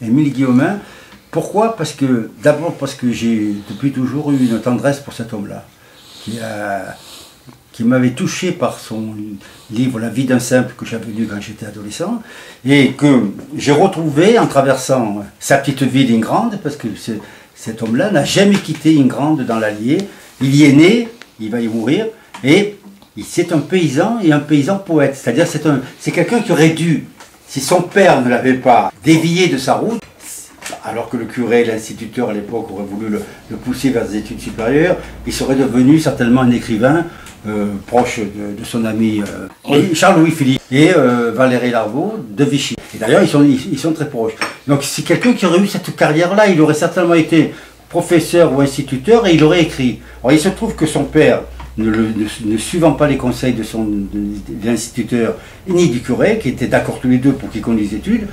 Émile Guillaumin. Pourquoi? D'abord parce que j'ai depuis toujours eu une tendresse pour cet homme-là, qui m'avait touché par son livre La vie d'un simple que j'avais lu quand j'étais adolescent, et que j'ai retrouvé en traversant sa petite ville Ingrande, parce que cet homme-là n'a jamais quitté Ingrande dans l'Allier. Il y est né, il va y mourir, et c'est un paysan et un paysan poète. C'est-à-dire c'est quelqu'un qui aurait dû, si son père ne l'avait pas dévié de sa route, alors que le curé et l'instituteur à l'époque auraient voulu le pousser vers des études supérieures, il serait devenu certainement un écrivain proche de son ami Charles-Louis Philippe et Valéry Larbaud de Vichy. Et d'ailleurs, ils sont très proches. Donc c'est quelqu'un qui aurait eu cette carrière-là, il aurait certainement été professeur ou instituteur et il aurait écrit. Alors il se trouve que son père, ne suivant pas les conseils de l'instituteur ni du curé, qui étaient d'accord tous les deux pour qu'il conduise des études,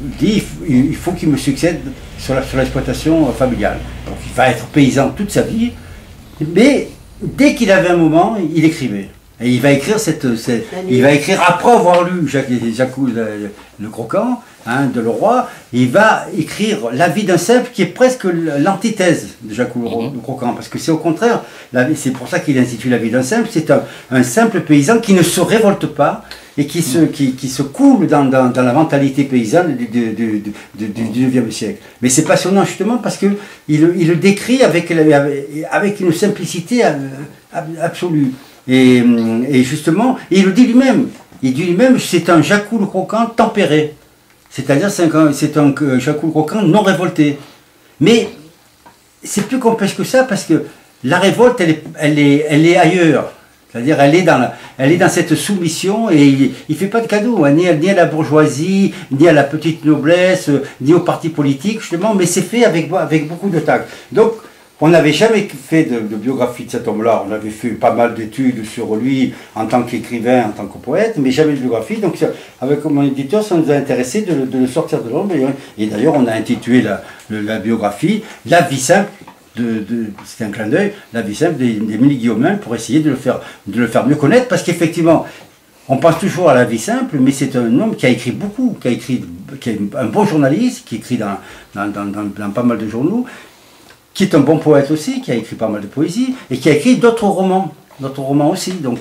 dit il faut qu'il me succède sur l'exploitation familiale. Donc il va être paysan toute sa vie, mais dès qu'il avait un moment, il écrivait. Et il va écrire il va écrire après avoir lu Jacques le Croquant, de Leroy, il va écrire La vie d'un simple qui est presque l'antithèse de Jacques le Croquant, parce que c'est au contraire, c'est pour ça qu'il intitule La vie d'un simple, c'est un simple paysan qui ne se révolte pas et qui se coule dans la mentalité paysanne du XIXe siècle. Mais c'est passionnant justement parce qu'il le décrit avec une simplicité absolue. Et justement, il le dit lui-même. Il dit lui-même, c'est un Jacques le Croquant tempéré. C'est-à-dire c'est un Jacques le Croquant non révolté. Mais c'est plus complexe que ça parce que la révolte, elle est ailleurs. C'est-à-dire elle est dans cette soumission et il ne fait pas de cadeaux, ni à la bourgeoisie, ni à la petite noblesse, ni au parti politique justement, mais c'est fait avec beaucoup de tact. Donc on n'avait jamais fait de biographie de cet homme-là, on avait fait pas mal d'études sur lui en tant qu'écrivain, en tant que poète, mais jamais de biographie. Donc avec mon éditeur, ça nous a intéressé de le sortir de l'ombre. Et d'ailleurs on a intitulé la biographie La vie simple. C'était un clin d'œil, La vie simple d'Émile Guillaumin pour essayer de le faire mieux connaître, parce qu'effectivement, on pense toujours à La vie simple, mais c'est un homme qui a écrit beaucoup, qui est un bon journaliste, qui écrit dans pas mal de journaux, qui est un bon poète aussi, qui a écrit pas mal de poésie, et qui a écrit d'autres romans aussi, donc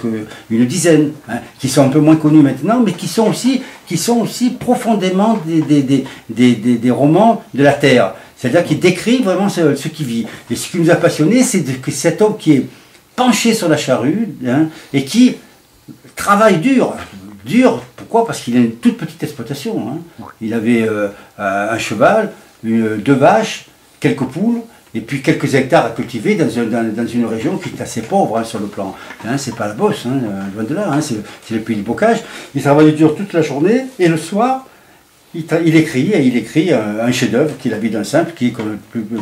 une dizaine, qui sont un peu moins connus maintenant, mais qui sont aussi profondément des romans de la terre. C'est-à-dire qu'il décrit vraiment ce qu'il vit. Et ce qui nous a passionnés, c'est que cet homme qui est penché sur la charrue et qui travaille dur. Dur, pourquoi? Parce qu'il a une toute petite exploitation. Il avait un cheval, 2 vaches, quelques poules, et puis quelques hectares à cultiver dans une région qui est assez pauvre sur le plan. C'est pas la Beauce, loin de là, c'est le pays du bocage. Il travaille dur toute la journée, et le soir, il écrit un chef-d'œuvre qui est La vie d'un simple,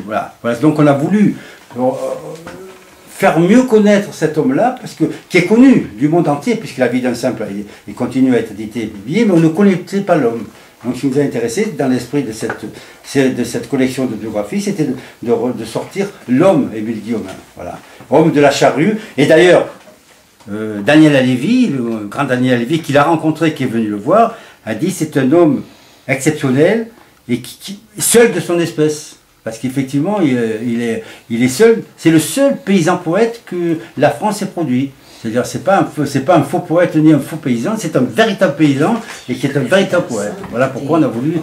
voilà. Donc on a voulu faire mieux connaître cet homme-là, qui est connu du monde entier, puisque La vie d'un simple, il continue à être édité et publié, mais on ne connaissait pas l'homme. Donc ce qui nous a intéressé dans l'esprit de cette collection de biographies, c'était de sortir l'homme Émile Guillaumin, voilà. Homme de la charrue. Et d'ailleurs, Daniel Halévy, le grand Daniel Halévy, qu'il a rencontré, qui est venu le voir, a dit c'est un homme exceptionnel et seul de son espèce, parce qu'effectivement il est seul, c'est le seul paysan poète que la France ait produit. C'est-à-dire c'est pas un faux poète ni un faux paysan, c'est un véritable paysan et qui est un véritable poète. Voilà pourquoi on a voulu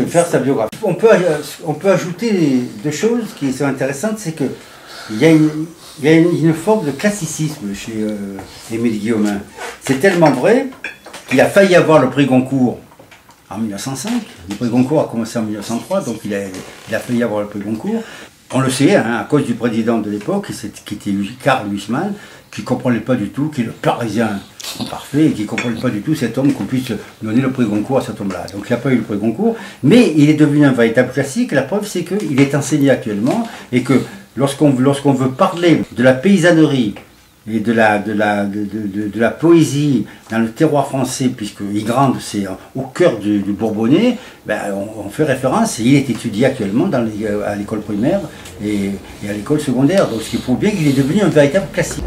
faire sa biographie. On peut ajouter 2 choses qui sont intéressantes, c'est que il y a une forme de classicisme chez Émile Guillaumin. C'est tellement vrai qu'il a failli avoir le prix Goncourt en 1905. Le prix Goncourt a commencé en 1903, donc il a failli avoir le prix Goncourt. On le sait, à cause du président de l'époque, qui était Karl Huysmans, qui ne comprenait pas du tout, qui est le Parisien parfait, et qui ne comprenait pas du tout cet homme qu'on puisse donner le prix Goncourt à cet homme-là. Donc il n'a pas eu le prix Goncourt, mais il est devenu un véritable classique. La preuve, c'est qu'il est enseigné actuellement, et que lorsqu'on veut parler de la paysannerie, et de la poésie dans le terroir français, puisque Ingrande c'est au cœur du Bourbonnais, on fait référence, et il est étudié actuellement à l'école primaire et à l'école secondaire, donc ce qui prouve bien qu'il est devenu un véritable classique.